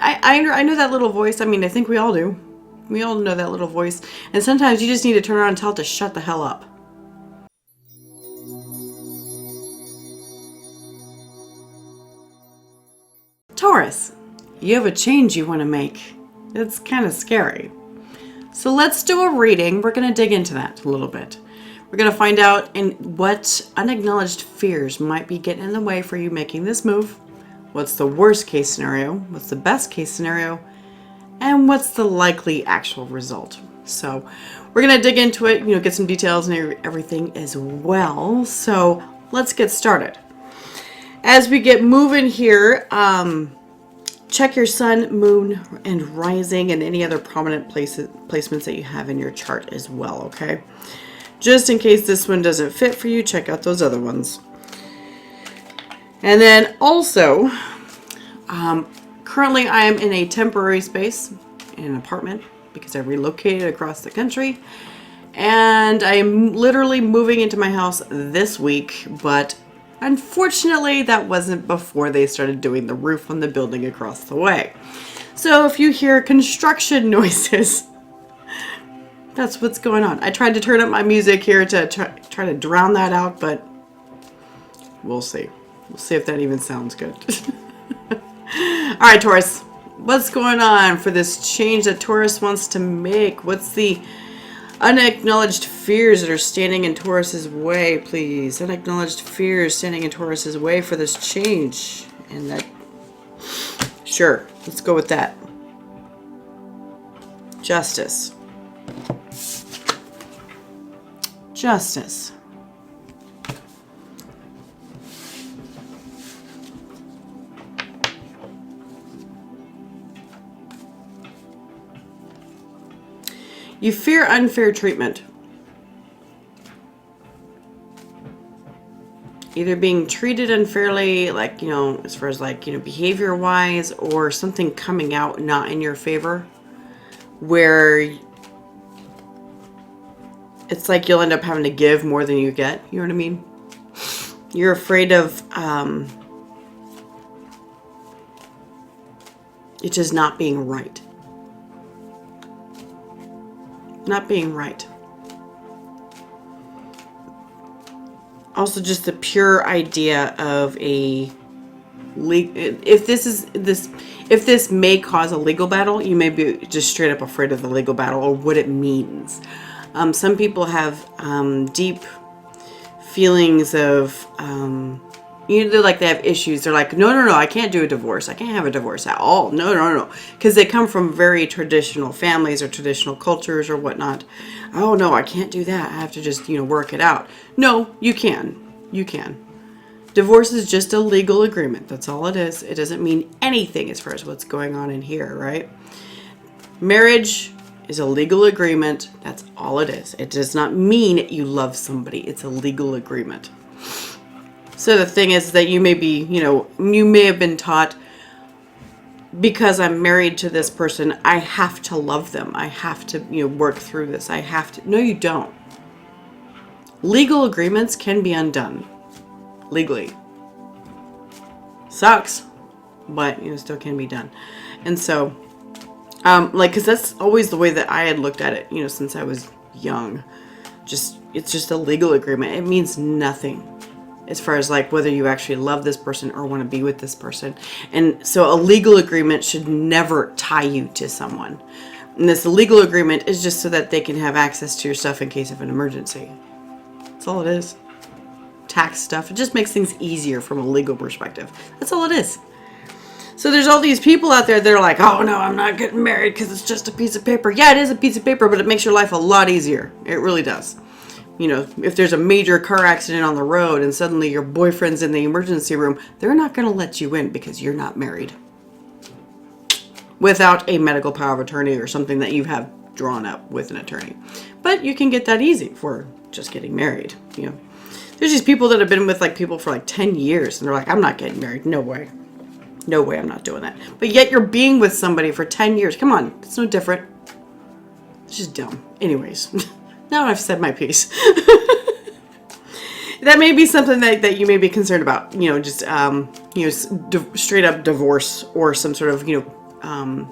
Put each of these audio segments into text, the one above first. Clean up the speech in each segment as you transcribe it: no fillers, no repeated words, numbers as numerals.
I know that little voice. I mean, I think we all do. We all know that little voice. And sometimes you just need to turn around and tell it to shut the hell up. Taurus, you have a change you want to make. It's kind of scary. So let's do a reading. We're going to dig into that a little bit. We're going to find out what unacknowledged fears might be getting in the way for you making this move. What's the worst case scenario? What's the best case scenario? And what's the likely actual result? So we're going to dig into it, get some details and everything as well. So let's get started. As we get moving here, check your sun, moon, and rising and any other prominent placements that you have in your chart as well, okay? Just in case this one doesn't fit for you, check out those other ones. And then also, currently I am in a temporary space in an apartment because I relocated across the country. And I'm literally moving into my house this week, but unfortunately, that wasn't before they started doing the roof on the building across the way. So if you hear construction noises, that's what's going on. I tried to turn up my music here to try to drown that out, but we'll see. We'll see if that even sounds good. All right, Taurus, what's going on for this change that Taurus wants to make? What's the unacknowledged fears that are standing in Taurus's way, please? Unacknowledged fears standing in Taurus's way for this change. And that, sure, let's go with that. Justice. Justice. You fear unfair treatment. Either being treated unfairly, like, as far as like, behavior wise, or something coming out not in your favor, where it's like you'll end up having to give more than you get. You know what I mean? You're afraid of it just not being right. Not being right. Also, just the pure idea of if this may cause a legal battle, you may be just straight up afraid of the legal battle or what it means. Some people have deep feelings of they're like, they have issues. They're like, no, I can't do a divorce. I can't have a divorce at all. No. Because they come from very traditional families or traditional cultures or whatnot. Oh, no, I can't do that. I have to just, work it out. No, you can. You can. Divorce is just a legal agreement. That's all it is. It doesn't mean anything as far as what's going on in here, right? Marriage is a legal agreement. That's all it is. It does not mean you love somebody. It's a legal agreement. So the thing is that you may be, you may have been taught, because I'm married to this person, I have to love them. I have to, work through this. I have to. No, you don't. Legal agreements can be undone legally. Sucks, but, still can be done. And so, because that's always the way that I had looked at it, since I was young. It's just a legal agreement. It means nothing as far as like whether you actually love this person or want to be with this person. And so a legal agreement should never tie you to someone. And this legal agreement is just so that they can have access to your stuff in case of an emergency. That's all it is. Tax stuff. It just makes things easier from a legal perspective. That's all it is. So there's all these people out there that are like, oh no, I'm not getting married because it's just a piece of paper. Yeah, it is a piece of paper, but it makes your life a lot easier. It really does. If there's a major car accident on the road and suddenly your boyfriend's in the emergency room, they're not going to let you in because you're not married. Without a medical power of attorney or something that you have drawn up with an attorney. But you can get that easy for just getting married. There's these people that have been with people for 10 years and they're like, I'm not getting married. No way. No way, I'm not doing that. But yet you're being with somebody for 10 years. Come on, it's no different. It's just dumb. Anyways. Now I've said my piece. That may be something that you may be concerned about. Straight up divorce or some sort of,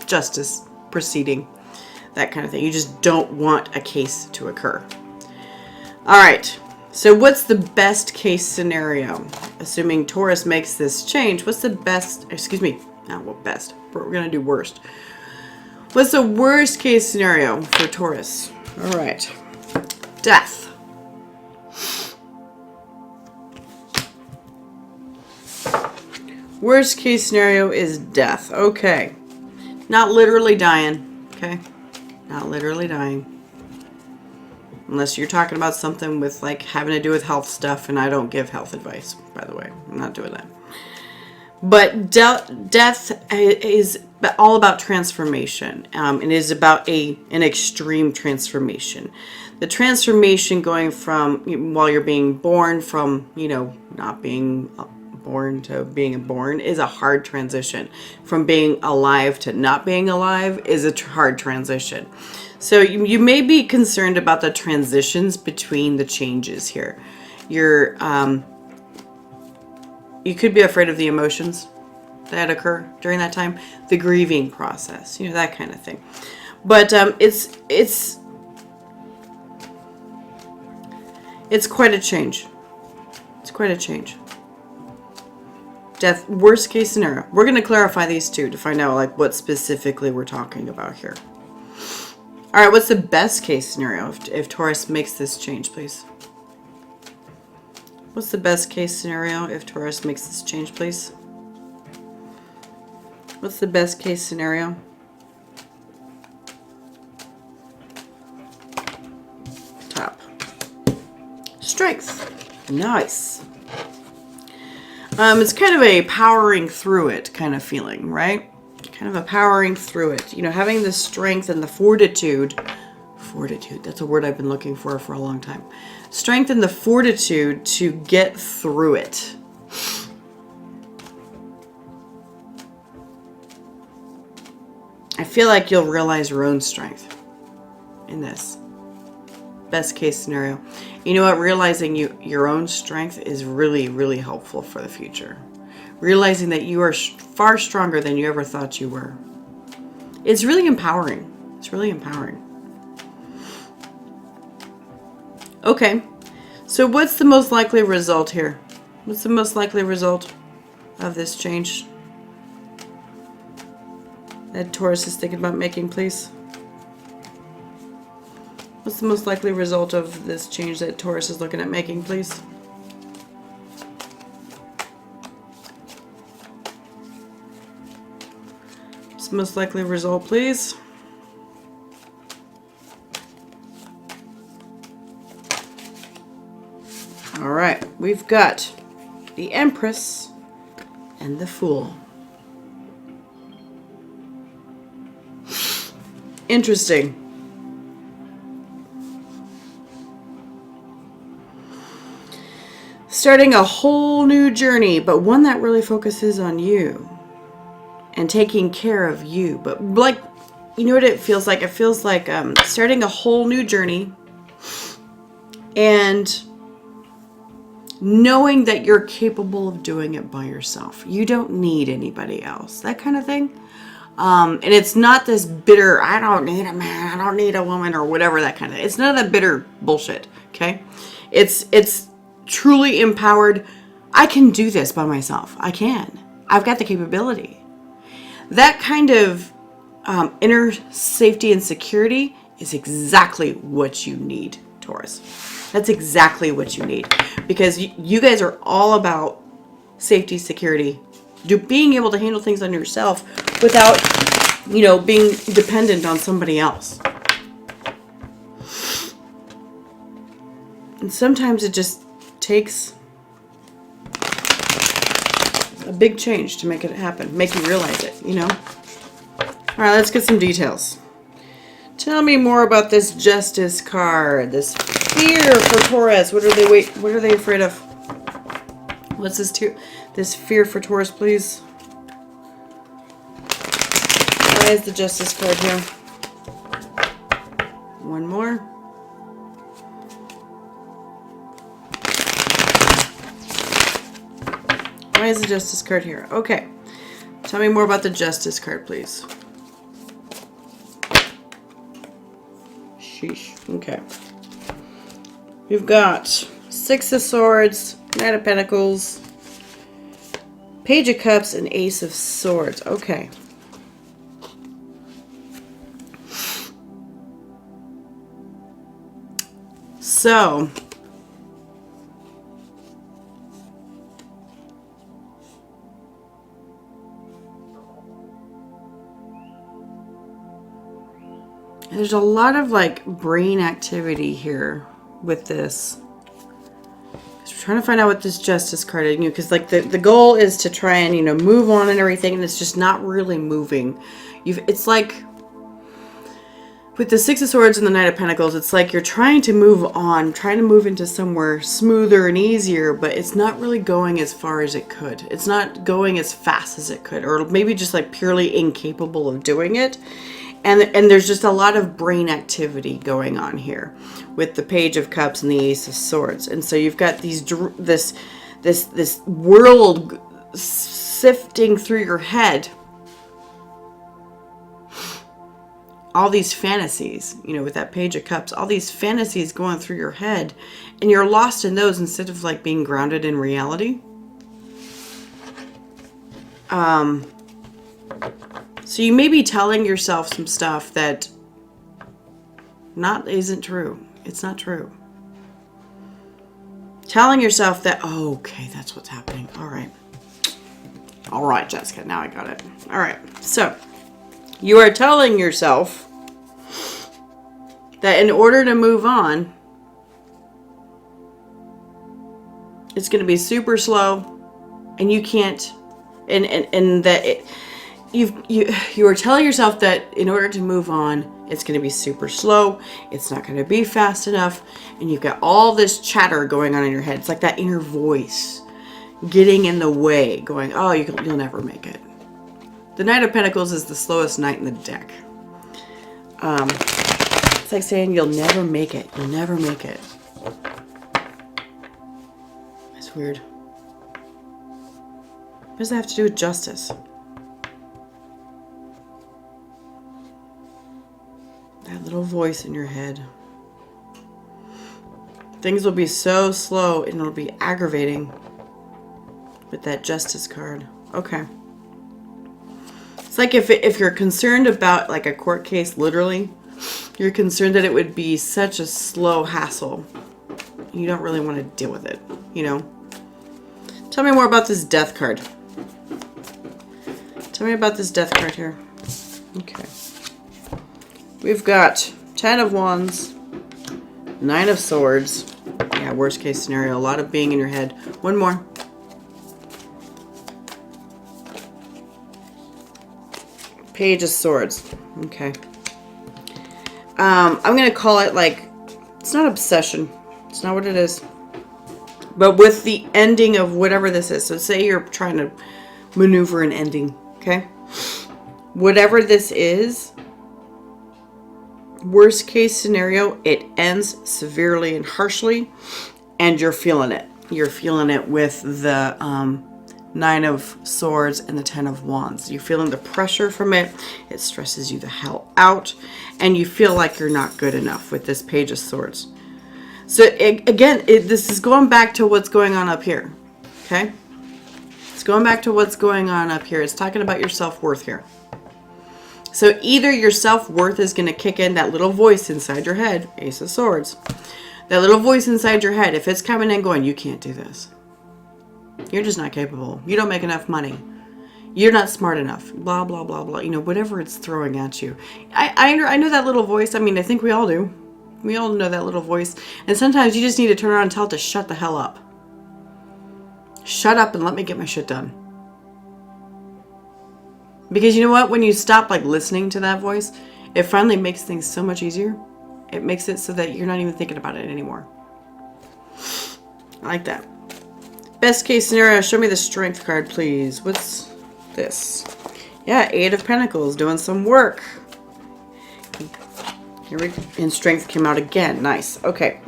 justice proceeding, that kind of thing. You just don't want a case to occur. All right. So what's the best case scenario? Assuming Taurus makes this change, what's the best, excuse me, not what best, but we're going to do worst. What's the worst case scenario for Taurus? All right. Death. Worst case scenario is death. Okay. Not literally dying. Okay. Not literally dying. Unless you're talking about something with like having to do with health stuff, and I don't give health advice, by the way. I'm not doing that. But death is all about transformation. It is about an extreme transformation. The transformation going from while you're being born from, not being born to being born is a hard transition. From being alive to not being alive is a hard transition. So you may be concerned about the transitions between the changes here. You could be afraid of the emotions that occur during that time, the grieving process, that kind of thing. But it's quite a change. It's quite a change. Death, worst case scenario. We're going to clarify these two to find out like what specifically we're talking about here. All right, what's the best case scenario if Taurus makes this change, please? What's the best case scenario if Taurus makes this change, please? What's the best case scenario? Top. Strength. Nice. It's kind of a powering through it kind of feeling, right? Kind of a powering through it. Having the strength and the fortitude. Fortitude, that's a word I've been looking for a long time. Strength and the fortitude to get through it. I feel like you'll realize your own strength in this. Best case scenario. You know what? Realizing your own strength is really, really helpful for the future. Realizing that you are far stronger than you ever thought you were. It's really empowering. It's really empowering. Okay. So what's the most likely result here? What's the most likely result of this change that Taurus is thinking about making, please? What's the most likely result of this change that Taurus is looking at making, please? What's the most likely result, please? All right, we've got the Empress and the Fool. Interesting. Starting a whole new journey, but one that really focuses on you and taking care of you. But like, you know what it feels like? It feels like starting a whole new journey and knowing that you're capable of doing it by yourself. You don't need anybody else. That kind of thing. And it's not this bitter, I don't need a man, I don't need a woman, or whatever, that kind of thing. It's none of that bitter bullshit, okay? It's truly empowered. I can do this by myself. I can. I've got the capability. That kind of inner safety and security is exactly what you need, Taurus. That's exactly what you need. Because you guys are all about safety, security, being able to handle things on yourself without, being dependent on somebody else. And sometimes it just takes a big change to make it happen, make you realize it, All right, let's get some details. Tell me more about this Justice card, this fear for Taurus. What are they afraid of? What's this fear for Taurus, please? Why is the Justice card here? One more. Why is the Justice card here? Okay. Tell me more about the Justice card, please. Sheesh. Okay. We've got Six of Swords, Knight of Pentacles, Page of Cups, and Ace of Swords. Okay. So, there's a lot of like brain activity here with this. We're trying to find out what this Justice card is, because like the goal is to try and, move on and everything, and it's just not really moving. It's like with the Six of Swords and the Knight of Pentacles, it's like you're trying to move on, trying to move into somewhere smoother and easier, but it's not really going as far as it could. It's not going as fast as it could, or maybe just like purely incapable of doing it. And there's just a lot of brain activity going on here with the Page of Cups and the Ace of Swords. And so you've got this world sifting through your head. All these fantasies, with that Page of Cups, all these fantasies going through your head, and you're lost in those instead of like being grounded in reality. So you may be telling yourself some stuff that isn't true. It's not true. Telling yourself that, oh, okay, that's what's happening. All right. All right, Jessica, now I got it. All right. So you are telling yourself that in order to move on, it's going to be super slow, and you can't, and that it, you are telling yourself that in order to move on, it's going to be super slow. It's not going to be fast enough. And you've got all this chatter going on in your head. It's like that inner voice getting in the way, going, oh, you'll never make it. The Knight of Pentacles is the slowest knight in the deck. It's like saying you'll never make it. You'll never make it. It's weird. What does that have to do with justice? That little voice in your head. Things will be so slow and it'll be aggravating with that Justice card. Okay. It's like if you're concerned about like a court case, literally, you're concerned that it would be such a slow hassle. You don't really want to deal with it, Tell me more about this Death card. Tell me about this Death card here. Okay. We've got 10 of Wands, 9 of Swords. Yeah, worst case scenario. A lot of being in your head. One more. Page of Swords. Okay. I'm going to call it like, it's not obsession. It's not what it is. But with the ending of whatever this is. So say you're trying to maneuver an ending. Okay. Whatever this is, worst case scenario, it ends severely and harshly, and you're feeling it. You're feeling it with the 9 of Swords and the 10 of Wands. You're feeling the pressure from it. It stresses you the hell out, and you feel like you're not good enough with this Page of Swords. So this is going back to what's going on up here. Okay? It's going back to what's going on up here. It's talking about your self-worth here. So either your self-worth is going to kick in, that little voice inside your head, Ace of Swords. That little voice inside your head, if it's coming in going, you can't do this. You're just not capable. You don't make enough money. You're not smart enough. Blah, blah, blah, blah. Whatever it's throwing at you. I know that little voice. I mean, I think we all do. We all know that little voice. And sometimes you just need to turn around and tell it to shut the hell up. Shut up and let me get my shit done. Because you know what? When you stop listening to that voice, it finally makes things so much easier. It makes it so that you're not even thinking about it anymore. I like that. Best case scenario, show me the Strength card, please. What's this? Yeah, 8 of Pentacles, doing some work. And Strength came out again. Nice. Okay.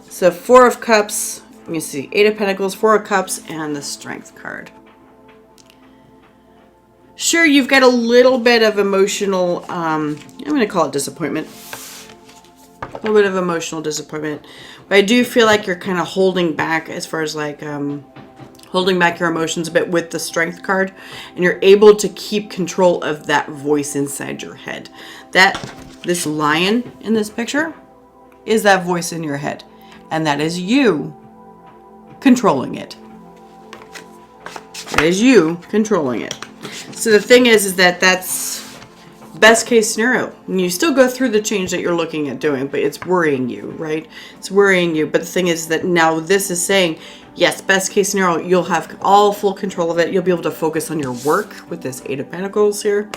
So 4 of Cups. Let me see. 8 of Pentacles, 4 of Cups, and the Strength card. Sure, you've got a little bit of emotional, I'm going to call it disappointment. A little bit of emotional disappointment. But I do feel like you're kind of holding back as far as like holding back your emotions a bit with the Strength card. And you're able to keep control of that voice inside your head. This lion in this picture is that voice in your head. And that is you controlling it. That is you controlling it. So the thing is that that's best case scenario. And you still go through the change that you're looking at doing, but it's worrying you, right? It's worrying you. But the thing is that now this is saying, yes, best case scenario, you'll have all full control of it. You'll be able to focus on your work with this Eight of Pentacles here.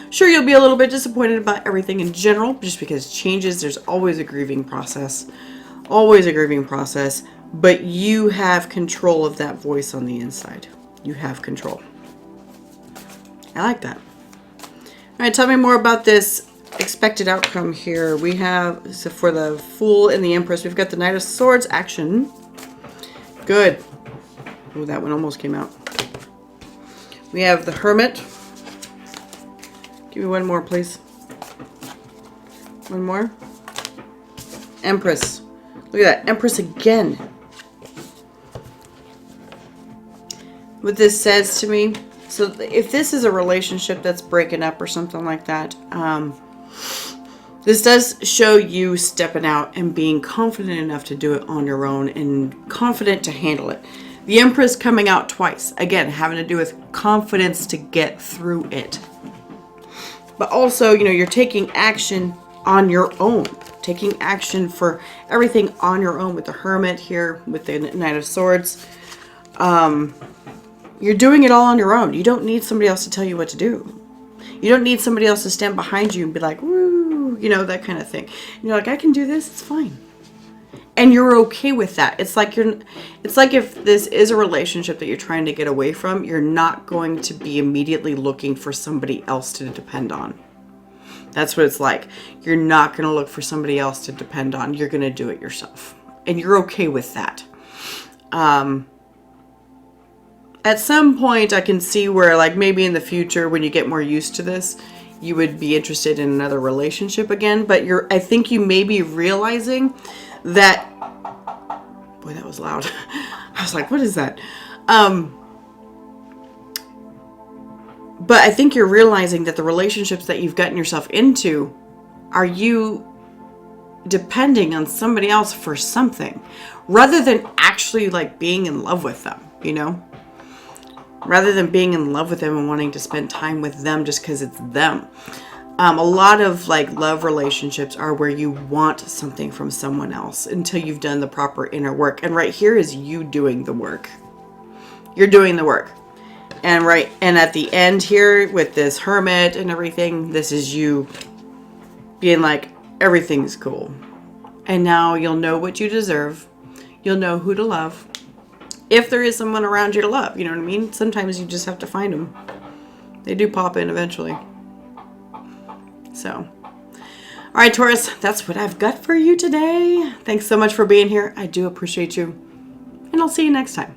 Sure, you'll be a little bit disappointed about everything in general, just because changes, there's always a grieving process. Always a grieving process. But you have control of that voice on the inside. You have control. I like that. All right, tell me more about this expected outcome here. We have, so for the Fool and the Empress, we've got the Knight of Swords action. Good. Oh, that one almost came out. We have the Hermit. Give me one more, please. One more. Empress. Look at that. Empress again. What this says to me, so if this is a relationship that's breaking up or something like that, this does show you stepping out and being confident enough to do it on your own and confident to handle it. The Empress coming out twice, again, having to do with confidence to get through it. But also, you know, you're taking action on your own, taking action for everything on your own with the Hermit here, with the Knight of Swords. You're doing it all on your own. You don't need somebody else to tell you what to do. You don't need somebody else to stand behind you and be like, woo, you know, that kind of thing. And you're like, I can do this, it's fine. And you're okay with that. It's like if this is a relationship that you're trying to get away from, you're not going to be immediately looking for somebody else to depend on. That's what it's like. You're not going to look for somebody else to depend on. You're going to do it yourself. And you're okay with that. At some point, I can see where, like, maybe in the future, when you get more used to this, you would be interested in another relationship again. But I think you may be realizing that, boy, that was loud. I was like, what is that? But I think you're realizing that the relationships that you've gotten yourself into, are you depending on somebody else for something, rather than actually, like, being in love with them, you know? Rather than being in love with them and wanting to spend time with them just because it's them. A lot of like love relationships are where you want something from someone else until you've done the proper inner work. And right here is you doing the work. You're doing the work. And at the end here with this Hermit and everything, this is you being like, everything's cool. And now you'll know what you deserve. You'll know who to love. If there is someone around you to love, you know what I mean? Sometimes you just have to find them. They do pop in eventually. So, all right, Taurus, that's what I've got for you today. Thanks so much for being here. I do appreciate you. And I'll see you next time.